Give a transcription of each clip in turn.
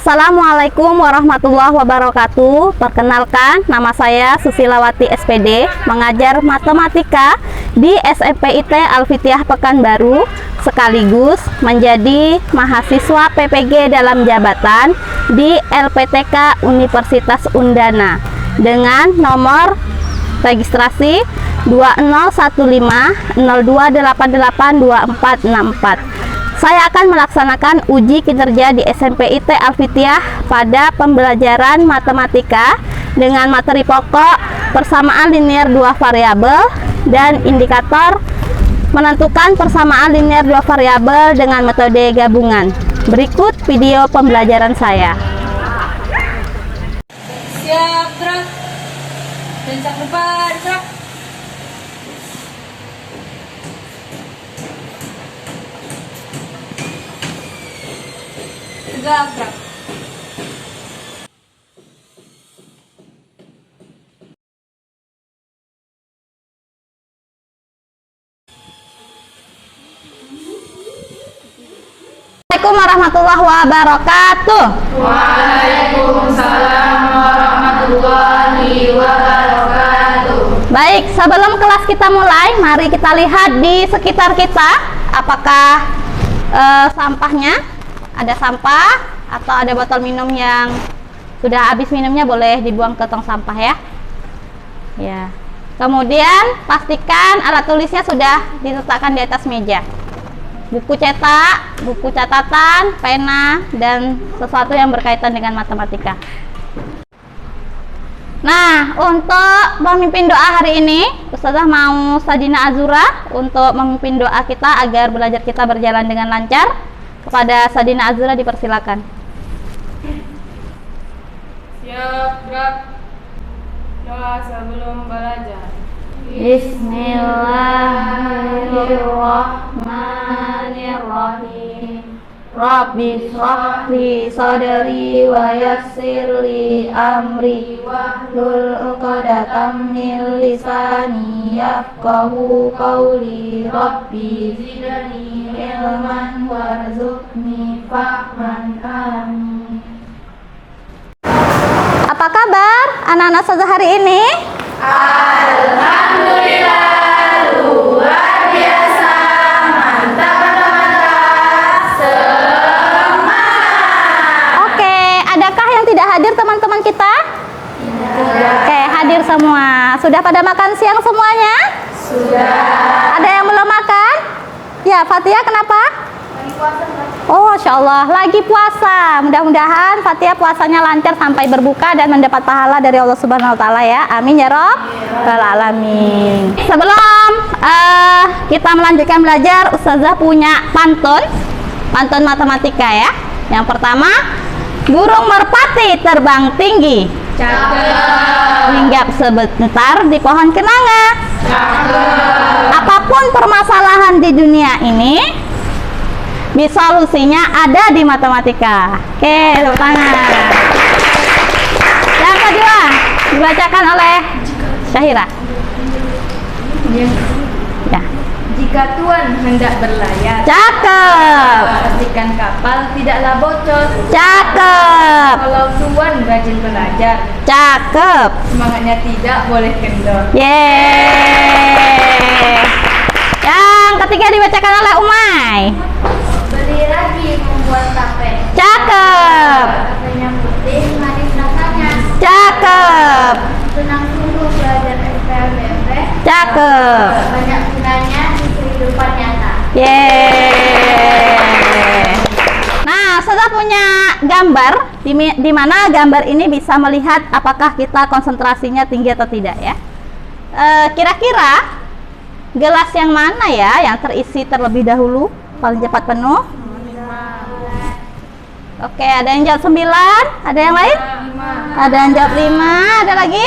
Assalamualaikum warahmatullahi wabarakatuh. Perkenalkan, nama saya Susilawati SPD, mengajar matematika di SMP IT Alfitiah Pekanbaru, sekaligus menjadi mahasiswa PPG dalam jabatan di LPTK Universitas Undana dengan nomor registrasi 201502882464. Saya akan melaksanakan uji kinerja di SMP IT Alfitiah pada pembelajaran matematika dengan materi pokok persamaan linear dua variabel dan indikator menentukan persamaan linear dua variabel dengan metode gabungan. Berikut video pembelajaran saya. Siap, gerak. Pencak depan, gerak. Tegak, gerak. Assalamualaikum warahmatullahi wabarakatuh. Waalaikumsalam warahmatullahi wabarakatuh. Baik, sebelum kelas kita mulai, mari kita lihat di sekitar kita apakah sampahnya ada sampah atau ada botol minum yang sudah habis minumnya, boleh dibuang ke tong sampah ya. Ya. Kemudian pastikan alat tulisnya sudah diletakkan di atas meja. Buku cetak, buku catatan, pena, dan sesuatu yang berkaitan dengan matematika. Nah, untuk memimpin doa hari ini, Ustazah mau Sadina Azura untuk memimpin doa kita agar belajar kita berjalan dengan lancar. Kepada Sadina Azura dipersilakan. Siap, gerak. Doa sebelum belajar. Bismillahirrahmanirrahim. Rabbi shrah li sadri wa yassir li amri wahlul 'uqdatam min lisani yafqahu qawli. Rabbi zidni ilman warzuqni fahman. Amin. Apa kabar anak-anak Ustazah hari ini? Alhamdulillah, luar biasa, mantap teman-teman, semangat. Oke, adakah yang tidak hadir teman-teman kita? Tidak. Oke, hadir semua. Sudah pada makan siang semuanya? Sudah. Ada yang belum makan? Ya, Fatia kenapa? Oh, Masya Allah, lagi puasa. Mudah-mudahan Fatia puasanya lancar sampai berbuka dan mendapat pahala dari Allah Subhanahu wa Ta'ala ya. Amin ya Rabbal alamin. Sebelum kita melanjutkan belajar, Ustazah punya pantun matematika ya. Yang pertama, burung merpati terbang tinggi, Cakep. hinggap sebentar di pohon kenanga. Cakep. Apapun permasalahan di dunia ini, solusinya ada di matematika. Oke, tepuk tangan. Yang kedua dibacakan oleh Syahira. Ya. Jika Tuhan hendak berlayar, Cakep. pastikan kapal tidaklah bocor. Cakep. Kalau Tuhan rajin belajar, Cakep. semangatnya tidak boleh kendor. Yeay. Yang ketiga dibacakan oleh Umay. Beli lagi membuat tape. Cakep. Tapenya putih, manis rasanya. Cakep. Senang sungguh belajar SPLBMP. Cakep. Banyak gunanya di kehidupan nyata. Yeay. Nah, Ustazah punya gambar di mana gambar ini bisa melihat apakah kita konsentrasinya tinggi atau tidak ya. Kira-kira gelas yang mana ya yang terisi terlebih dahulu paling cepat penuh? Oke, ada yang jawab 9, ada yang lain? Ada yang jawab 5, ada lagi?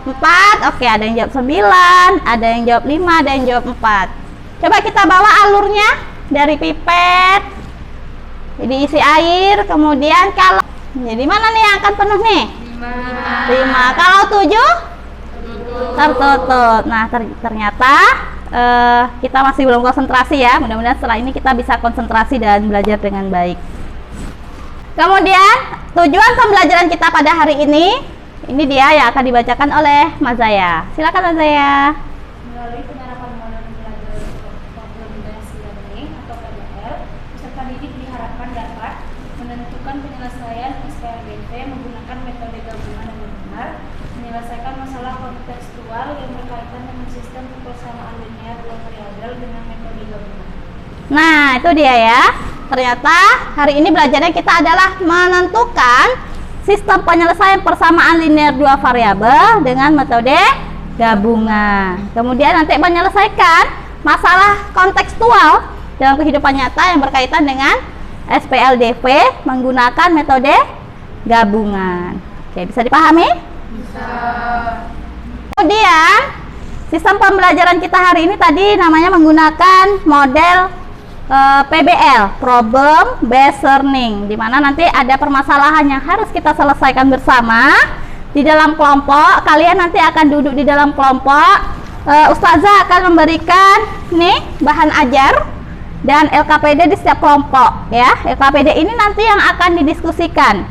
4, oke, ada yang jawab 9, ada yang jawab 5, ada yang jawab 4. Coba kita bawa alurnya dari pipet, diisi air, kemudian kalau jadi mana nih yang akan penuh nih? 5. Kalau 7 tertutup. Nah, ternyata kita masih belum konsentrasi ya. Mudah-mudahan setelah ini kita bisa konsentrasi dan belajar dengan baik. Kemudian tujuan pembelajaran kita pada hari ini dia yang akan dibacakan oleh Mazaya. Silakan Mazaya. Melalui penerapan model pembelajaran kombinasi learning atau PBL, peserta didik diharapkan dapat menentukan penyelesaian SPLDV menggunakan metode gabungan yang benar, menyelesaikan masalah kontekstual yang berkaitan dengan sistem persamaan linear dua variabel dengan metode gabungan. Nah, itu dia ya. Ternyata hari ini belajarnya kita adalah menentukan sistem penyelesaian persamaan linear dua variabel dengan metode gabungan. Kemudian nanti menyelesaikan masalah kontekstual dalam kehidupan nyata yang berkaitan dengan SPLDV menggunakan metode gabungan. Oke, bisa dipahami? Bisa. Kemudian sistem pembelajaran kita hari ini tadi namanya menggunakan model PBL, Problem Based Learning, di mana nanti ada permasalahan yang harus kita selesaikan bersama di dalam kelompok. Kalian nanti akan duduk di dalam kelompok. Ustazah akan memberikan nih bahan ajar dan LKPD di setiap kelompok ya. LKPD ini nanti yang akan didiskusikan.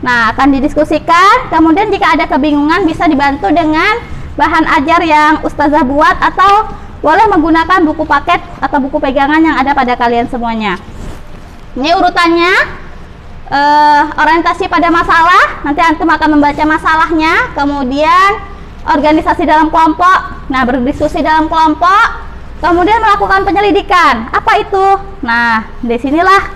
Nah, akan didiskusikan. Kemudian jika ada kebingungan bisa dibantu dengan bahan ajar yang Ustazah buat atau boleh menggunakan buku paket atau buku pegangan yang ada pada kalian semuanya. Ini urutannya, orientasi pada masalah, nanti antum akan membaca masalahnya, kemudian organisasi dalam kelompok, nah berdiskusi dalam kelompok, kemudian melakukan penyelidikan. Apa itu? Nah, disinilah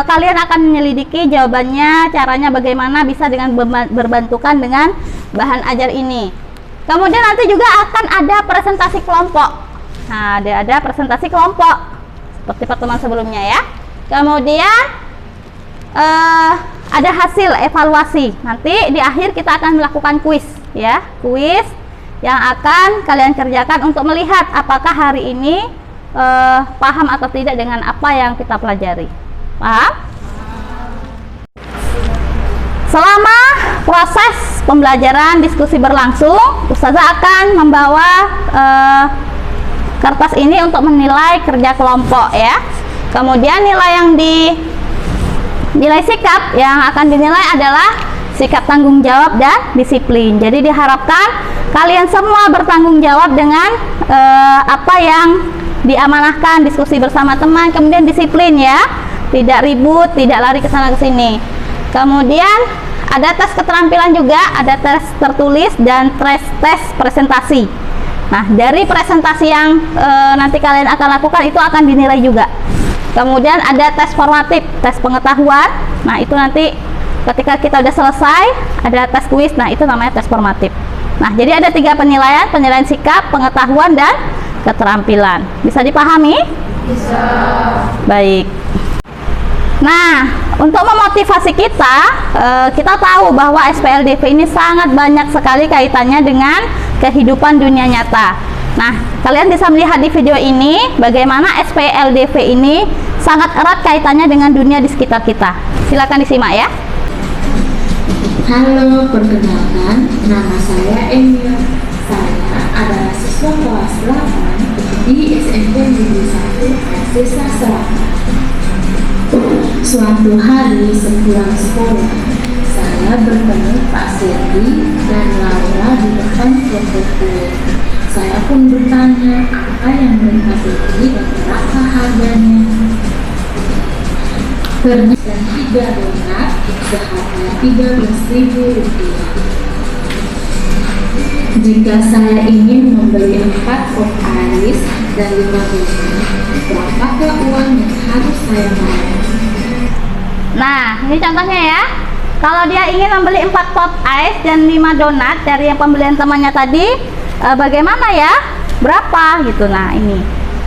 kalian akan menyelidiki jawabannya, caranya bagaimana bisa dengan berbantukan dengan bahan ajar ini. Kemudian nanti juga akan ada presentasi kelompok. Nah, ada presentasi kelompok seperti pertemuan sebelumnya ya. Kemudian ada hasil evaluasi. Nanti di akhir kita akan melakukan kuis ya, kuis yang akan kalian kerjakan untuk melihat apakah hari ini paham atau tidak dengan apa yang kita pelajari. Paham? Selama proses pembelajaran diskusi berlangsung, Ustazah akan membawa kertas ini untuk menilai kerja kelompok ya. Kemudian nilai sikap yang akan dinilai adalah sikap tanggung jawab dan disiplin. Jadi diharapkan kalian semua bertanggung jawab dengan apa yang diamanahkan, diskusi bersama teman, kemudian disiplin ya, tidak ribut, tidak lari ke sana ke sini. Kemudian ada tes keterampilan juga, ada tes tertulis dan tes presentasi. Nah, dari presentasi yang nanti kalian akan lakukan itu akan dinilai juga. Kemudian ada tes formatif, tes pengetahuan. Nah, itu nanti ketika kita udah selesai, ada tes kuis. Nah, itu namanya tes formatif. Nah, jadi ada 3 penilaian, penilaian sikap, pengetahuan, dan keterampilan. Bisa dipahami? Bisa. Baik. Nah, untuk memotivasi kita, kita tahu bahwa SPLDV ini sangat banyak sekali kaitannya dengan kehidupan dunia nyata. Nah, kalian bisa melihat di video ini bagaimana SPLDV ini sangat erat kaitannya dengan dunia di sekitar kita. Silakan disimak ya. Halo, perkenalkan, nama saya Emil. Saya adalah siswa kelas 8 di SMP Negeri 1 Desa Selatan. Suatu hari sepulang sekolah, saya bertemu Pak Serdi dan Laura di depan toko kue. Saya pun bertanya apa yang mereka beli dan berapa harganya. Ternyata 3 donat seharga Rp13.000. Jika saya ingin membeli 4 pop ais dan 5 donat, berapakah uang yang harus saya bayar? Nah, ini contohnya ya. Kalau dia ingin membeli 4 pop ice dan 5 donat dari yang pembelian temannya tadi, bagaimana ya? Berapa gitu. Nah, ini.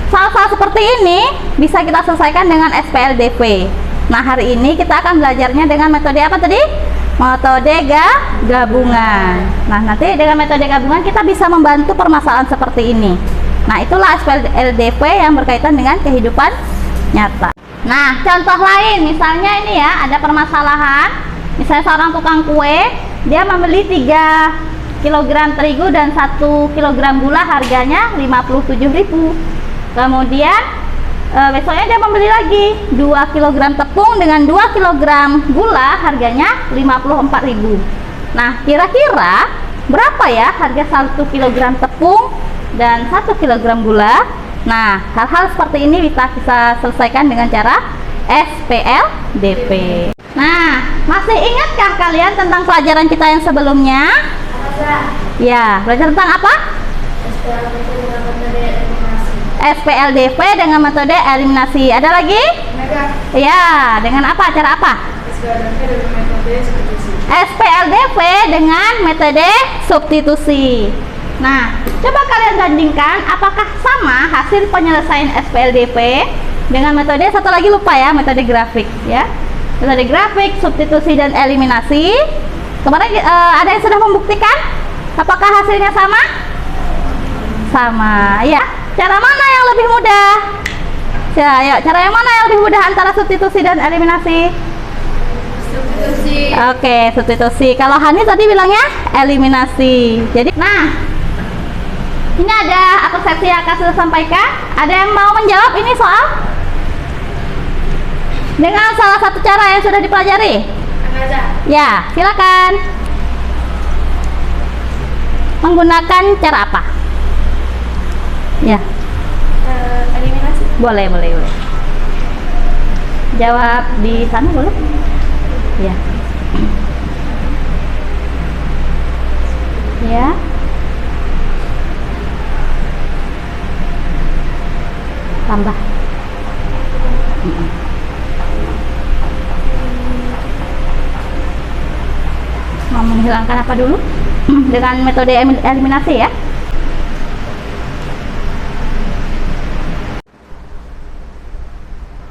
Soal-soal seperti ini bisa kita selesaikan dengan SPLDV. Nah, hari ini kita akan belajarnya dengan metode apa tadi? Metode gabungan. Nah, nanti dengan metode gabungan kita bisa membantu permasalahan seperti ini. Nah, itulah SPLDV yang berkaitan dengan kehidupan nyata. Nah, contoh lain, misalnya ini ya, ada permasalahan. Misalnya seorang tukang kue, dia membeli 3 kilogram terigu dan 1 kilogram gula harganya 57.000. Kemudian besoknya dia membeli lagi 2 kilogram tepung dengan 2 kilogram gula harganya 54.000. Nah, kira-kira berapa ya harga 1 kilogram tepung dan 1 kilogram gula? Nah, hal-hal seperti ini kita bisa selesaikan dengan cara SPLDP. Nah, masih ingatkah kalian tentang pelajaran kita yang sebelumnya? Ya, belajar tentang apa? SPLDP dengan metode eliminasi. Ada lagi? Ya, dengan apa? Cara apa? SPLDP dengan metode substitusi. Nah, coba kalian bandingkan apakah sama hasil penyelesaian SPLDP dengan metode satu lagi, lupa ya, metode grafik ya. Metode grafik, substitusi dan eliminasi. Kemarin ada yang sudah membuktikan apakah hasilnya sama? Sama ya. Cara mana yang lebih mudah? Ya, yuk, cara yang mana yang lebih mudah antara substitusi dan eliminasi? Substitusi. Oke, substitusi. Kalau Hani tadi bilangnya eliminasi. Jadi, nah, ini ada persepsi yang akan saya sampaikan. Ada yang mau menjawab ini soal? Dengan salah satu cara yang sudah dipelajari? Ya, silakan. Menggunakan cara apa? Ya. Eliminasi. Boleh. Jawab di sana boleh? Ya. Ya. Tambah. Mau menghilangkan apa dulu? Dengan metode eliminasi ya.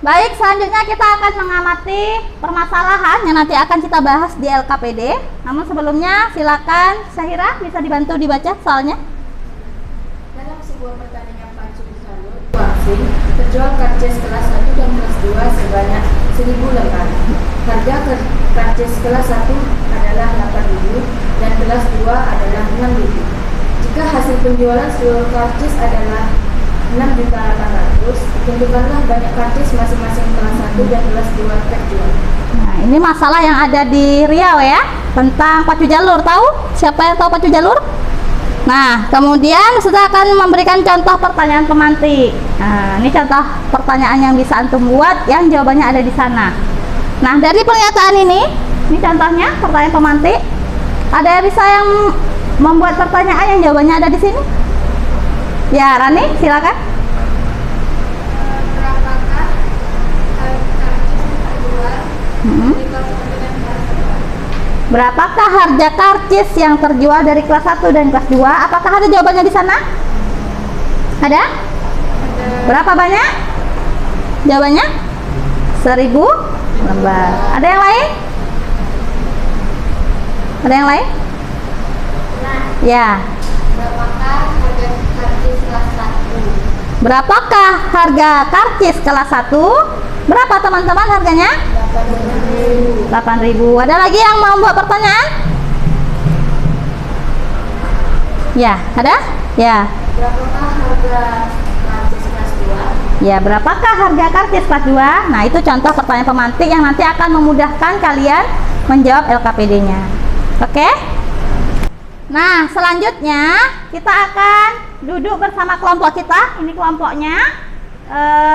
Baik, selanjutnya kita akan mengamati permasalahan yang nanti akan kita bahas di LKPD. Namun sebelumnya silakan Syahira bisa dibantu dibaca soalnya. Dalam sebuah pertandingan pacu salur asing, terjual karcis kelas 1 dan kelas 2 sebanyak 1.000 lembar. Harga karcis kelas 1 adalah 8.000 dan kelas 2 adalah 6.000. Jika hasil penjualan seluruh karcis adalah 6.800.000, tentukanlah banyak karcis masing-masing kelas 1 dan kelas 2 terjual. Nah, ini masalah yang ada di Riau ya, tentang pacu jalur. Tahu? Siapa yang tahu pacu jalur? Nah, kemudian kita akan memberikan contoh pertanyaan pemantik. Nah, ini contoh pertanyaan yang bisa antum buat, yang jawabannya ada di sana. Nah, dari pernyataan ini contohnya pertanyaan pemantik. Ada yang bisa yang membuat pertanyaan yang jawabannya ada di sini? Ya, Rani, silakan. Berapakah harga karcis terjual di kelas 1 dan kelas 2? Berapakah harga karcis yang terjual dari kelas 1 dan kelas 2? Apakah ada jawabannya di sana? Ada? Berapa banyak? Jawabannya? 1.000 lembar. Ada yang lain? Ada yang lain? Ya. Berapakah harga karcis kelas 1? Berapakah harga karcis kelas 1? Berapa teman-teman harganya? 8.000. Ada lagi yang mau buat pertanyaan? Ya, ada? Ya. Berapakah harga karcis kelas 2? Ya, berapakah harga karcis kelas 2? Nah, itu contoh pertanyaan pemantik yang nanti akan memudahkan kalian menjawab LKPD-nya. Oke? Nah, selanjutnya kita akan duduk bersama kelompok kita. Ini kelompoknya.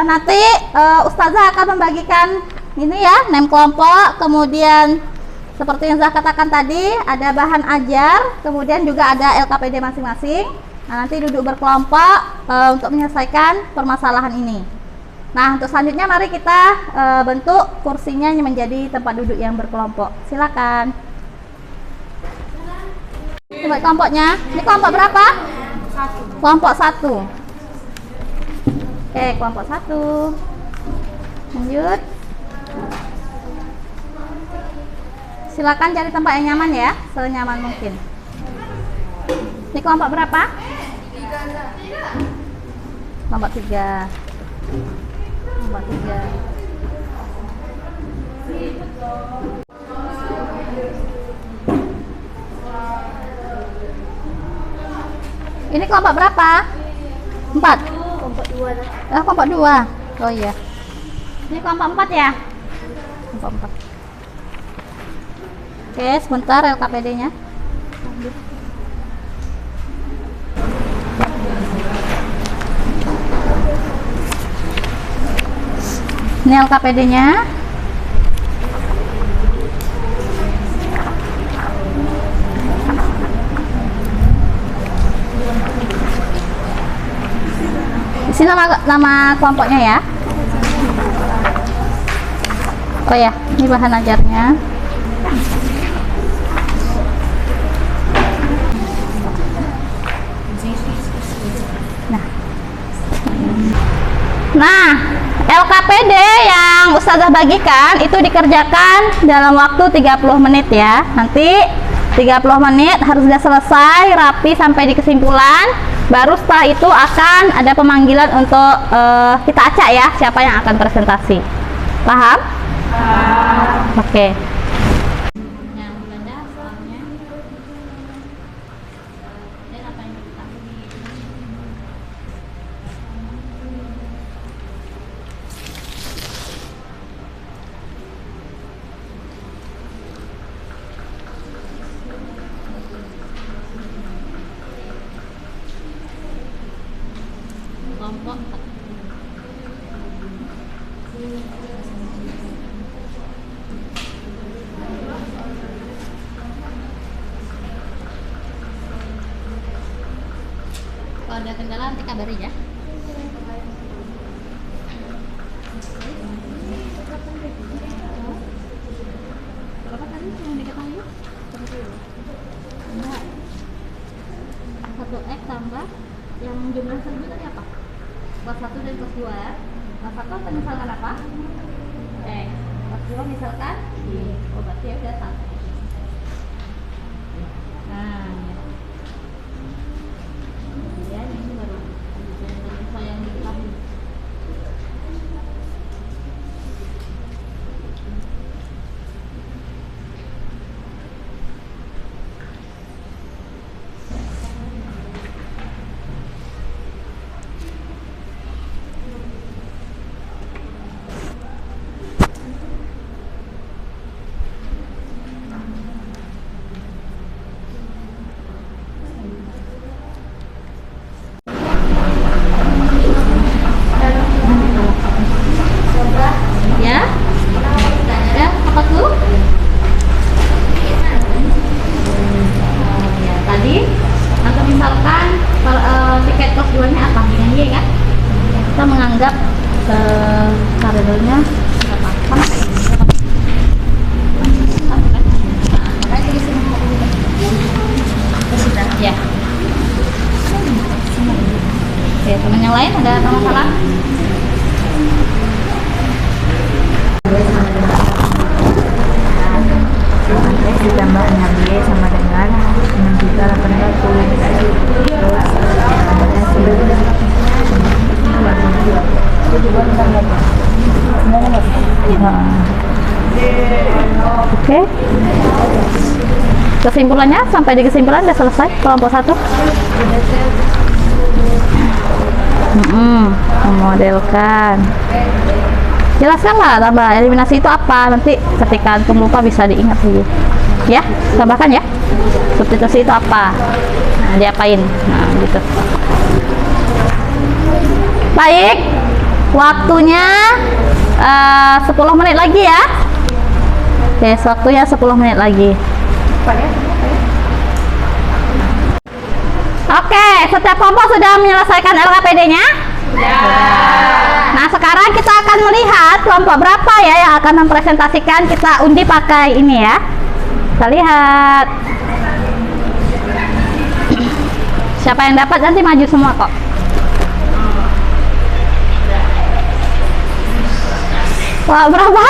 Nanti Ustazah akan membagikan ini ya, name kelompok. Kemudian seperti yang saya katakan tadi, ada bahan ajar. Kemudian juga ada LKPD masing-masing. Nah, nanti duduk berkelompok untuk menyelesaikan permasalahan ini. Nah, untuk selanjutnya mari kita bentuk kursinya menjadi tempat duduk yang berkelompok. Silakan. Coba kelompoknya. Ini kelompok berapa? 1. Kelompok 1. Oke, kelompok 1. Lanjut. Silakan cari tempat yang nyaman ya, senyaman mungkin. Ini kelompok berapa? 3. Kelompok 3. Kelompok 3. Ini kelompok berapa? 4. Kelompok 2 dah. Kelompok 2. Oh iya. Ini kelompok 4 ya? Kelompok 4. Oke, sebentar LKPD-nya. Ini LKPD-nya. Di sini nama kelompoknya ya. Oh ya, ini bahan ajarnya. Nah, LKPD yang Ustazah bagikan itu dikerjakan dalam waktu 30 menit ya. Nanti 30 menit harus sudah selesai rapi sampai di kesimpulan. Baru setelah itu akan ada pemanggilan untuk kita acak ya, siapa yang akan presentasi. Paham? Oke. Kelompok 4. Kalau ada kendala nanti kabari ya. Berapa tadi yang diketahui? 1x tambah yang jumlah 1000 tadi apa? Kelas 1 dan kelas 2 ya. Kelas 1 atau misalkan apa? Kelas 2 misalkan oh berarti ya udah 1. Nah ya. Kemudian ini baru yang diketahui. Kita menganggap karirnya ya. Oke, teman yang lain ada masalah? Ditambahnya B sama dengan 6.800. Oke. Kesimpulannya sampai di kesimpulan udah selesai kelompok 1. Memodelkan. Jelaskanlah tambah eliminasi itu apa, nanti ketika antum lupa bisa diingat lagi. Ya, tambahkan ya. Substitusi itu apa? Nah, diapain? Nah, gitu. Baik. Waktunya 10 menit lagi ya. Oke, waktunya 10 menit lagi. Oke, setiap kelompok sudah menyelesaikan LKPD-nya? Ya. Nah, sekarang kita akan melihat kelompok berapa ya yang akan mempresentasikan. Kita undi pakai ini ya. Kita lihat. Siapa yang dapat nanti maju semua kok. Wah, berapa?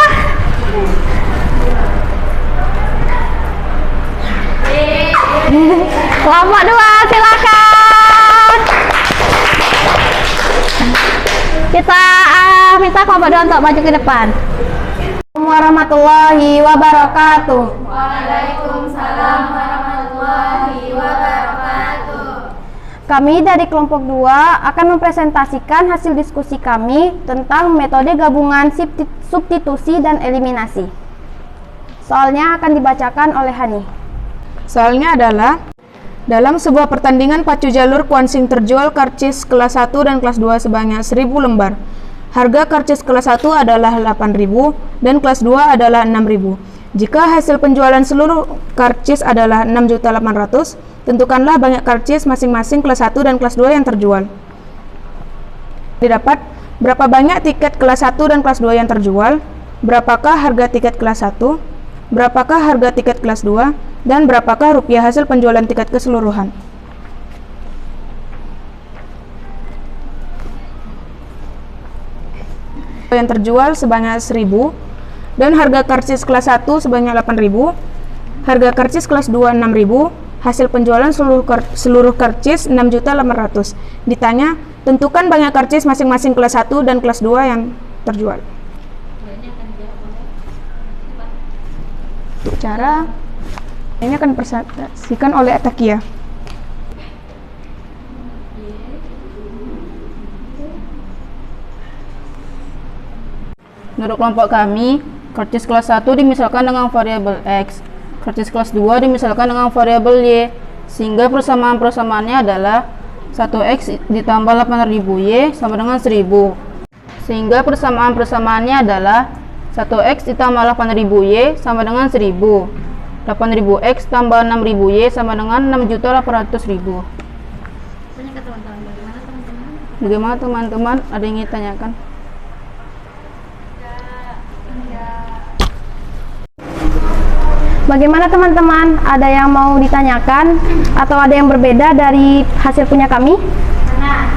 Kelompok 2, silakan. Kita minta kelompok 2 untuk maju ke depan. Warahmatullahi wabarakatuh. Waalaikumsalam warahmatullahi wabarakatuh. Kami dari kelompok 2 akan mempresentasikan hasil diskusi kami tentang metode gabungan substitusi dan eliminasi. Soalnya akan dibacakan oleh Hani. Soalnya adalah, dalam sebuah pertandingan pacu jalur kuansing terjual karcis kelas 1 dan kelas 2 sebanyak 1000 lembar. Harga karcis kelas 1 adalah 8.000 dan kelas 2 adalah 6.000. Jika hasil penjualan seluruh karcis adalah 6.800.000, tentukanlah banyak karcis masing-masing kelas 1 dan kelas 2 yang terjual. Didapat berapa banyak tiket kelas 1 dan kelas 2 yang terjual, berapakah harga tiket kelas 1, berapakah harga tiket kelas 2, dan berapakah rupiah hasil penjualan tiket keseluruhan. Yang terjual sebanyak 1.000 dan harga karcis kelas 1 sebanyak 8.000, harga karcis kelas 2 6.000, hasil penjualan seluruh karcis 6.800.000. Ditanya, tentukan banyak karcis masing-masing kelas 1 dan kelas 2 yang terjual. Untuk cara ini akan dipresentasikan oleh Atakia. Menurut kelompok kami, karcis kelas 1 dimisalkan dengan variabel X, karcis kelas 2 dimisalkan dengan variabel Y, sehingga persamaan-persamaannya adalah 1X ditambah 8.000Y sama dengan 1.000. Sehingga persamaan-persamaannya adalah 1X ditambah 8.000Y sama dengan 1.000. 8.000X tambah 6.000Y sama dengan 6.800.000. Bagaimana teman-teman? Ada yang ingin tanyakan? Bagaimana teman-teman? Ada yang mau ditanyakan atau ada yang berbeda dari hasil punya kami? Ana.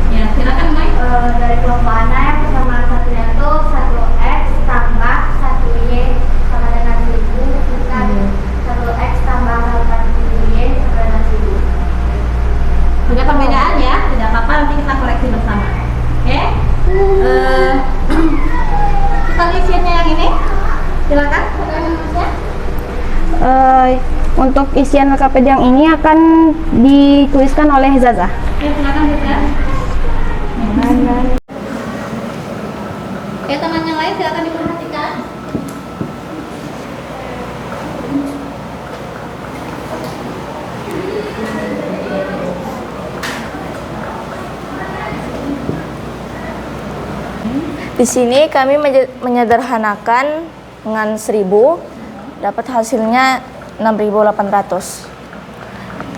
Ya, silakan Mai. Dari kelompok Ana yang persamaan satunya itu 1X tambah 1Y sama dengan 1.000, bukan 1X tambah 8.000Y sama dengan 1.000. Ada perbedaan ya, tidak apa-apa, nanti kita koreksi bersama. Oke? Kita isiannya yang ini. Silakan. Untuk isian LKPD yang ini akan dituliskan oleh Zaza. Oke, silakan Zaza. Oke, teman yang lain silakan diperhatikan. Di sini kami menyederhanakan dengan 1.000, dapat hasilnya 6.800.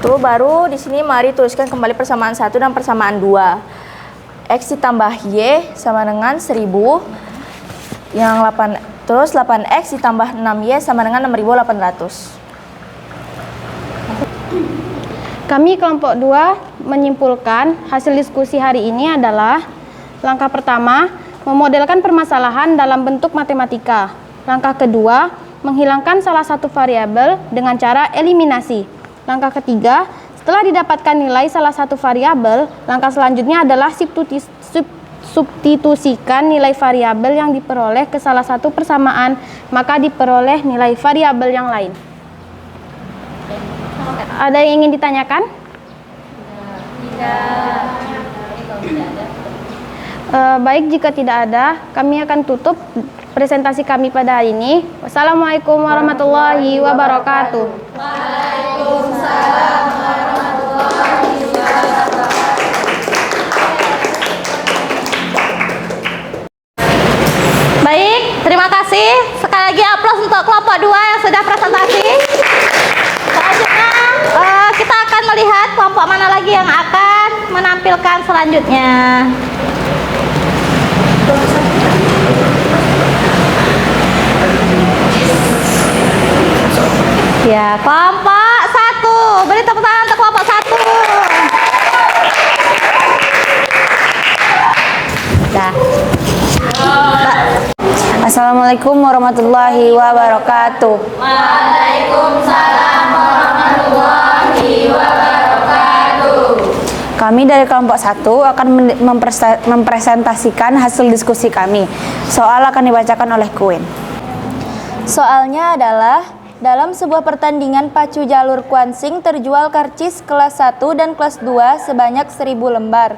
Tuh baru di sini mari tuliskan kembali persamaan 1 dan persamaan 2. X ditambah Y sama dengan 1.000. Yang 8 terus 8X ditambah 6Y sama dengan 6.800. Kami kelompok 2 menyimpulkan hasil diskusi hari ini adalah: langkah pertama, memodelkan permasalahan dalam bentuk matematika. Langkah kedua, menghilangkan salah satu variabel dengan cara eliminasi. Langkah ketiga, setelah didapatkan nilai salah satu variabel, langkah selanjutnya adalah substitusikan nilai variabel yang diperoleh ke salah satu persamaan, maka diperoleh nilai variabel yang lain. Ada yang ingin ditanyakan? Baik, jika tidak ada, kami akan tutup presentasi kami pada hari ini. Wassalamualaikum warahmatullahi wabarakatuh. Waalaikumsalam warahmatullahi wabarakatuh. Baik, terima kasih. Sekali lagi aplaus untuk kelompok 2 yang sudah presentasi. Selanjutnya kita akan melihat kelompok mana lagi yang akan menampilkan selanjutnya. Ya, kelompok 1. Beri tepuk tangan untuk kelompok 1. Dah. Assalamualaikum warahmatullahi wabarakatuh. Waalaikumsalam warahmatullahi wabarakatuh. Kami dari kelompok 1 akan mempresentasikan hasil diskusi kami. Soal akan dibacakan oleh Queen. Soalnya adalah Dalam sebuah pertandingan pacu jalur kuansing terjual karcis kelas 1 dan kelas 2 sebanyak 1000 lembar.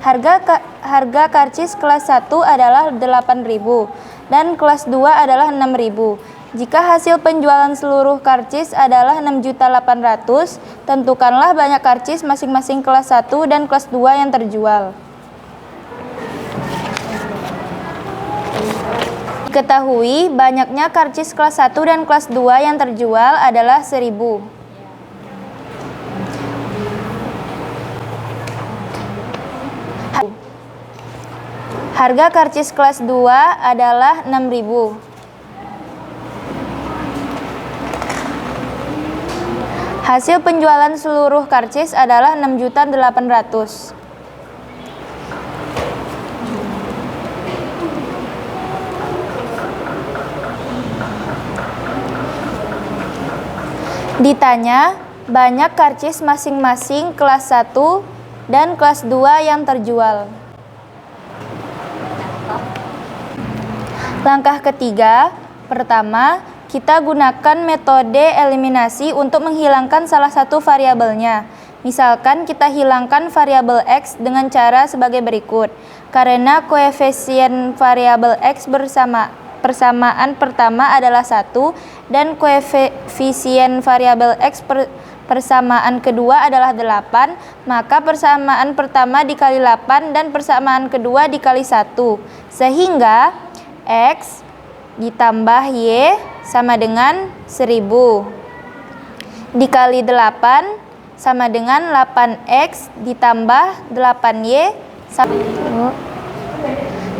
Harga karcis kelas 1 adalah 8.000 dan kelas 2 adalah 6.000. Jika hasil penjualan seluruh karcis adalah 6.800.000, tentukanlah banyak karcis masing-masing kelas 1 dan kelas 2 yang terjual. Diketahui banyaknya karcis kelas 1 dan kelas 2 yang terjual adalah 1000. Harga karcis kelas 2 adalah 6.000. Hasil penjualan seluruh karcis adalah 6.800.000. Ditanya, banyak karcis masing-masing kelas 1 dan kelas 2 yang terjual. Langkah ketiga, pertama, kita gunakan metode eliminasi untuk menghilangkan salah satu variabelnya. Misalkan kita hilangkan variabel X dengan cara sebagai berikut. Karena koefisien variabel X persamaan pertama adalah 1 dan koefisien variabel X persamaan kedua adalah 8, maka persamaan pertama dikali 8 dan persamaan kedua dikali 1, sehingga X ditambah Y sama dengan 1000 dikali 8 sama dengan 8X ditambah 8Y sama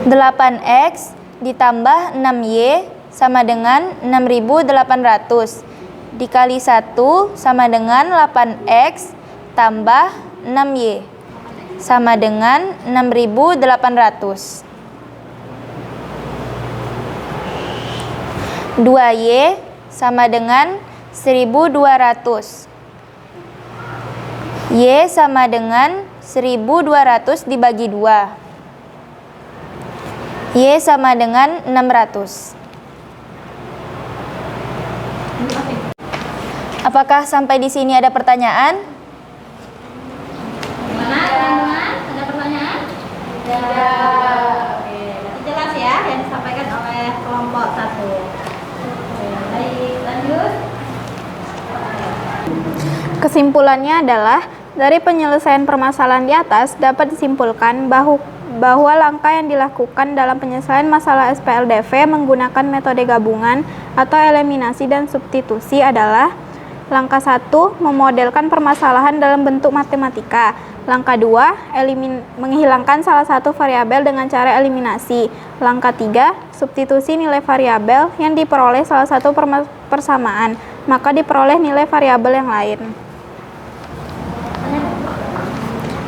8X ditambah 6Y sama dengan 6.800 dikali 1 sama dengan 8X tambah 6Y sama dengan 6.800. 2Y sama dengan 1.200. Y sama dengan 1.200 dibagi 2. Y sama dengan 600. Apakah sampai di sini ada pertanyaan? Gimana teman-teman? Ada pertanyaan? Ya. Oke, berarti jelas ya yang disampaikan oleh kelompok 1. Oke, baik, lanjut. Kesimpulannya adalah, dari penyelesaian permasalahan di atas dapat disimpulkan bahwa langkah yang dilakukan dalam penyelesaian masalah SPLDV menggunakan metode gabungan atau eliminasi dan substitusi adalah: langkah 1, memodelkan permasalahan dalam bentuk matematika. Langkah 2, menghilangkan salah satu variabel dengan cara eliminasi. Langkah 3, substitusi nilai variabel yang diperoleh salah satu persamaan, maka diperoleh nilai variabel yang lain.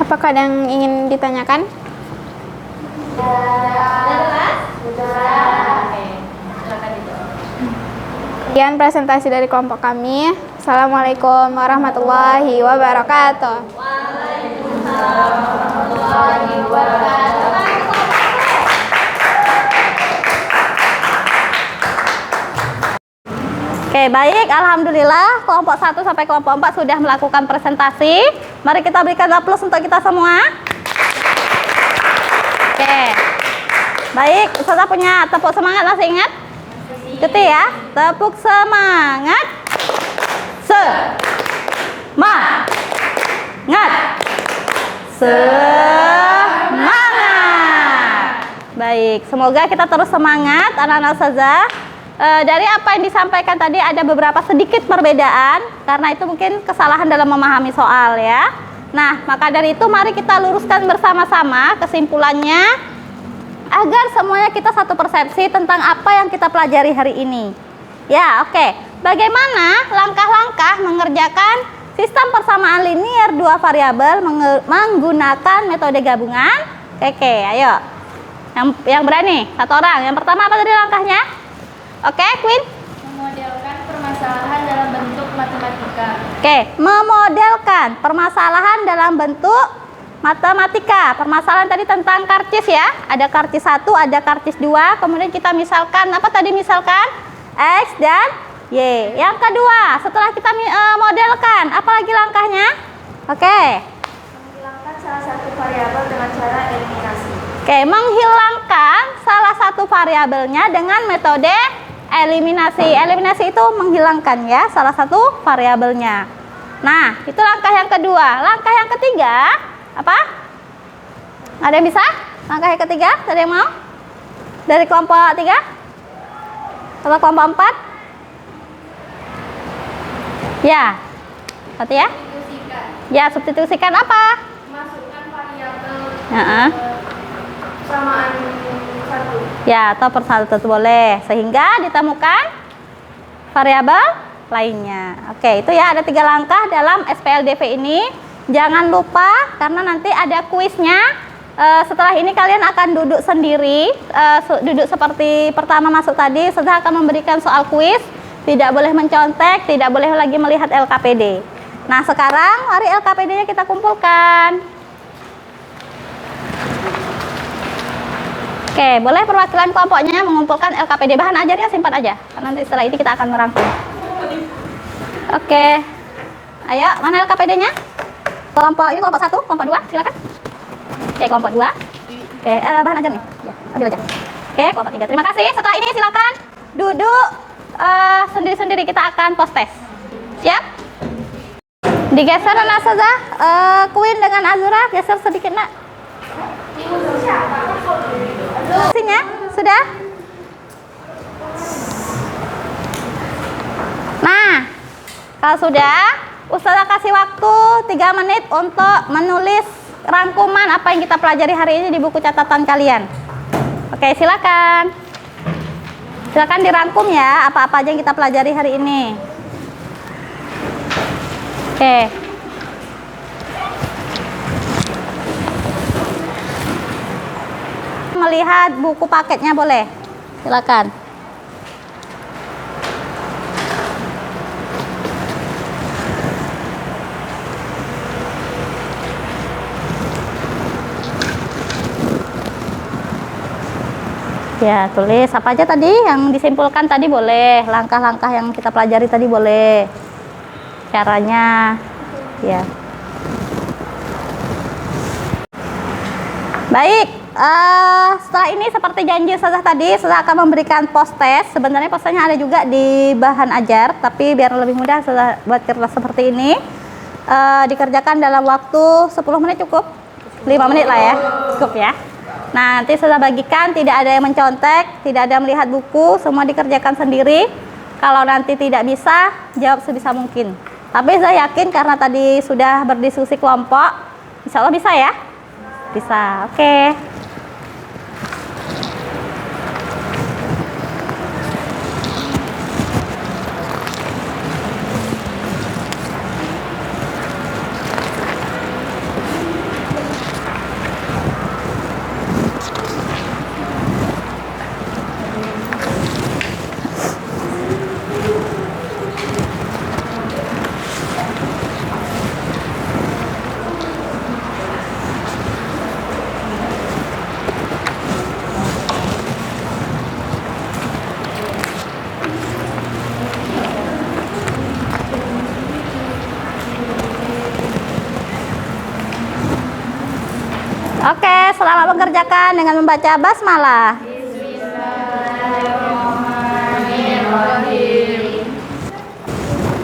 Apakah ada yang ingin ditanyakan? Sekian presentasi dari kelompok kami. Assalamualaikum warahmatullahi wabarakatuh. Waalaikumsalam warahmatullahi wabarakatuh. Oke, baik, alhamdulillah kelompok 1 sampai kelompok 4 sudah melakukan presentasi. Mari kita berikan aplaus untuk kita semua. Oke. Baik, Ustazah punya tepuk semangat, masih ingat? Ikuti ya. Tepuk semangat. Semangat. Semangat. Baik, semoga kita terus semangat anak-anak Ustazah. Dari apa yang disampaikan tadi ada beberapa sedikit perbedaan, karena itu mungkin kesalahan dalam memahami soal ya. Nah, maka dari itu mari kita luruskan bersama-sama kesimpulannya agar semuanya kita satu persepsi tentang apa yang kita pelajari hari ini. Ya, oke. Bagaimana langkah-langkah mengerjakan sistem persamaan linier dua variabel menggunakan metode gabungan? Oke, ayo. Yang berani, satu orang. Yang pertama apa tadi langkahnya? Oke, Queen. Memodelkan permasalahan dalam bentuk matematika. Oke, memodelkan permasalahan dalam bentuk matematika. Permasalahan tadi tentang karcis ya. Ada karcis 1, ada karcis 2. Kemudian kita misalkan, apa tadi misalkan? X dan Y. Yang kedua, setelah kita modelkan, apa lagi langkahnya? Oke. Menghilangkan salah satu variabel dengan cara eliminasi. Oke, menghilangkan salah satu variabelnya dengan metode eliminasi. Eliminasi itu menghilangkan ya salah satu variabelnya. Nah, itu langkah yang kedua. Langkah yang ketiga, apa? Ada yang bisa? Langkah yang ketiga, ada yang mau? Dari kelompok 3? Atau kelompok 4? Ya. Satu ya? Ya, substitusikan apa? Masukkan variabel samaan satu. Ya, atau per satu boleh. Sehingga ditemukan variabel lainnya. Oke, itu ya ada 3 langkah dalam SPLDV ini. Jangan lupa karena nanti ada kuisnya. Setelah ini kalian akan duduk sendiri, duduk seperti pertama masuk tadi. Saya akan memberikan soal kuis. Tidak boleh mencontek, tidak boleh lagi melihat LKPD. Nah, sekarang mari LKPD-nya kita kumpulkan. Oke, boleh perwakilan kelompoknya mengumpulkan LKPD. Bahan ajarnya simpan aja, karena nanti setelah ini kita akan merangkum. Oke, ayo, mana LKPD-nya? Kelompok ini kelompok 1, kelompok 2, silakan. Oke, kelompok 2. Oke, bahan ajarnya. Ya, ambil aja. Oke, kelompok 3. Terima kasih. Setelah ini silakan duduk sendiri-sendiri, kita akan post test. Siap? Digeser Nak Saza, Queen dengan Azura, geser sedikit Nak. Hasilnya sudah? Nah, kalau sudah, Ustazah kasih waktu 3 menit untuk menulis rangkuman apa yang kita pelajari hari ini di buku catatan kalian. Oke, silakan. Silakan dirangkum ya, apa-apa aja yang kita pelajari hari ini. Oke. Melihat buku paketnya boleh. Silakan. Ya, tulis apa aja tadi yang disimpulkan tadi boleh. Langkah-langkah yang kita pelajari tadi boleh. Caranya ya. Baik, setelah ini seperti janji saya tadi, saya akan memberikan post test. Sebenarnya postnya ada juga di bahan ajar, tapi biar lebih mudah saya buat kertas seperti ini. Dikerjakan dalam waktu 10 menit cukup? 5 menit lah ya, cukup ya. Nah, nanti saya bagikan, tidak ada yang mencontek, tidak ada yang melihat buku, semua dikerjakan sendiri. Kalau nanti tidak bisa, jawab sebisa mungkin. Tapi saya yakin karena tadi sudah berdiskusi kelompok, insya Allah bisa ya? Bisa, oke. Oke, selamat mengerjakan dengan membaca basmalah.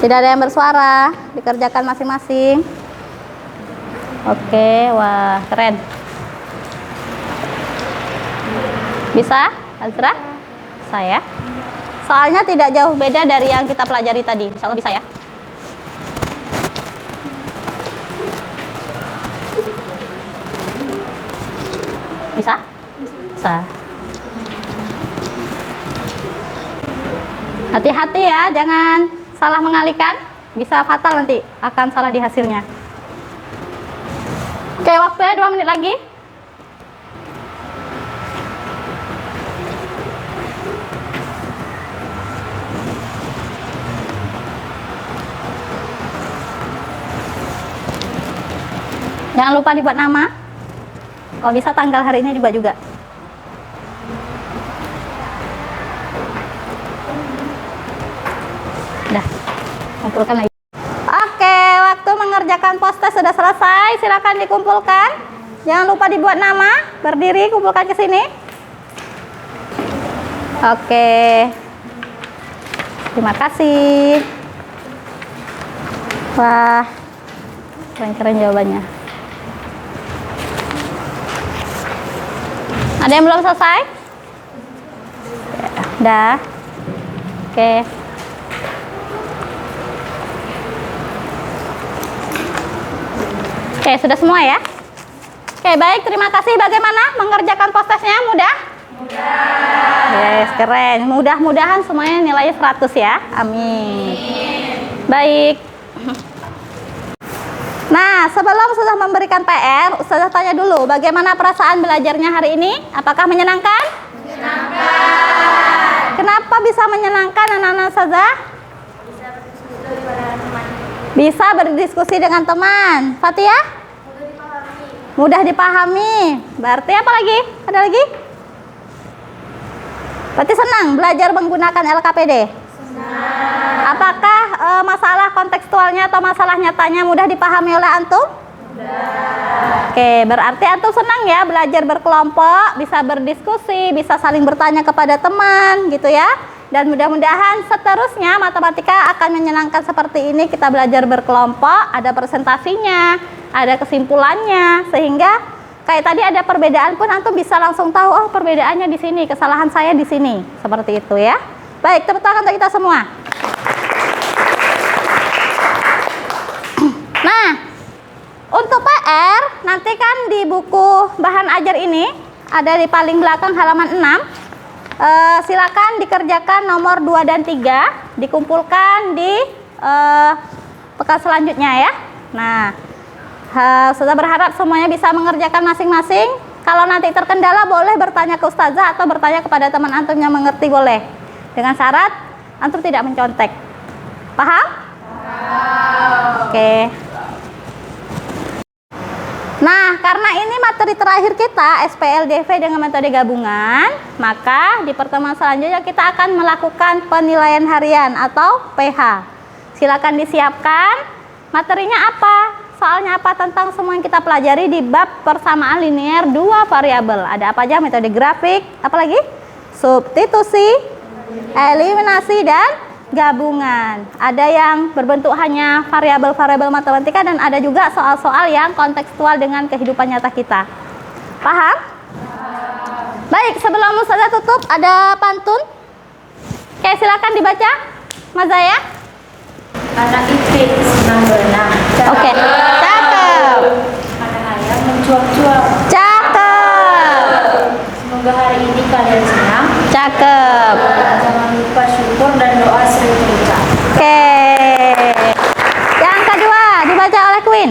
Tidak ada yang bersuara, dikerjakan masing-masing. Oke, wah keren. Bisa, Azra? Saya. Soalnya tidak jauh beda dari yang kita pelajari tadi. Insya Allah bisa ya. Bisa? Bisa. Hati-hati ya, jangan salah mengalihkan. Bisa fatal nanti, akan salah di hasilnya. Oke, waktunya 2 menit lagi. Jangan lupa dibuat nama. Kalau bisa tanggal hari ini juga. Kumpulkan lagi. Oke, waktu mengerjakan post-test sudah selesai. Silakan dikumpulkan. Jangan lupa dibuat nama. Berdiri, kumpulkan ke sini. Oke. Terima kasih. Wah, keren-keren jawabannya. Ada yang belum selesai? Udah. Oke. Oke, sudah semua ya? Oke, baik. Terima kasih. Bagaimana mengerjakan post-testnya? Mudah? Mudah. Yes, keren. Mudah-mudahan semuanya nilainya 100 ya. Amin. Baik. Nah, sebelum sudah memberikan PR, Ustazah tanya dulu, bagaimana perasaan belajarnya hari ini? Apakah menyenangkan? Menyenangkan. Kenapa bisa menyenangkan anak-anak Ustazah? Bisa berdiskusi dengan teman. Fatia? Mudah dipahami. Berarti apa lagi? Ada lagi? Berarti senang belajar menggunakan LKPD? Senang. Apakah masalah kontekstualnya atau masalah nyatanya mudah dipahami oleh antum? Mudah. Oke, berarti antum senang ya belajar berkelompok, bisa berdiskusi, bisa saling bertanya kepada teman gitu ya. Dan mudah-mudahan seterusnya matematika akan menyenangkan seperti ini. Kita belajar berkelompok, ada presentasinya, ada kesimpulannya, sehingga kayak tadi ada perbedaan pun antum bisa langsung tahu, oh perbedaannya di sini, kesalahan saya di sini, seperti itu ya. Baik, tepuk tangan untuk kita semua. Nah, untuk PR nanti kan di buku bahan ajar ini ada di paling belakang halaman 6. Silakan dikerjakan nomor 2 dan 3, dikumpulkan di pekan selanjutnya ya. Nah, sudah berharap semuanya bisa mengerjakan masing-masing. Kalau nanti terkendala boleh bertanya ke ustazah atau bertanya kepada teman antum yang mengerti boleh. Dengan syarat antum tidak mencontek. Paham? Oke. Nah, karena ini materi terakhir kita SPLDV dengan metode gabungan, maka di pertemuan selanjutnya kita akan melakukan penilaian harian atau PH. Silakan disiapkan materinya apa, soalnya apa, tentang semua yang kita pelajari di bab persamaan linear dua variabel. Ada apa aja? Metode grafik, apalagi? Substitusi, eliminasi, dan gabungan. Ada yang berbentuk hanya variabel-variabel matematika dan ada juga soal-soal yang kontekstual dengan kehidupan nyata kita. Paham? Baik, sebelum ustazah tutup ada pantun. Oke, silakan dibaca, Mas Zaya. Anak Ipin senang berenang. Oke, cakep. Anak ayam mencuap-cuap. Cakep. Semoga hari ini kalian senang. Cakep. Jangan lupa syukur dan doa sering terucap. Oke. Yang kedua dibaca oleh Queen.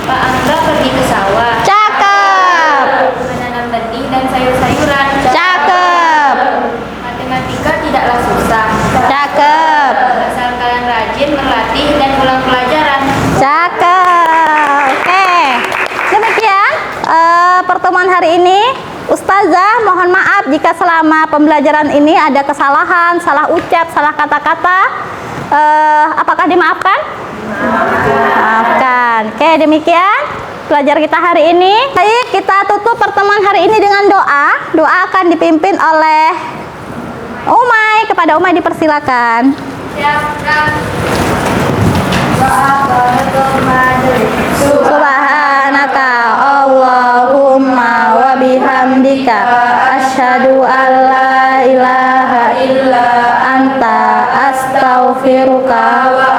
Pak Angga pergi ke sawah. Cakep. Menanam benih dan sayur-sayuran. Cakep. Matematika tidaklah susah. Cakep. Asal kalian rajin berlatih dan ulang pelajaran. Cakep. Oke. Demikian pertemuan hari ini. Ustazah mohon maaf jika selama pembelajaran ini ada kesalahan, salah ucap, salah kata-kata. Apakah dimaafkan? Maafkan. Oke, demikian pelajar kita hari ini. Baik, kita tutup pertemuan hari ini dengan doa. Doa akan dipimpin oleh Umay. Kepada Umay dipersilakan. Subhanaka Allahumma wa bihamdika asyhadu an la ilaha illa anta astaghfiruka wa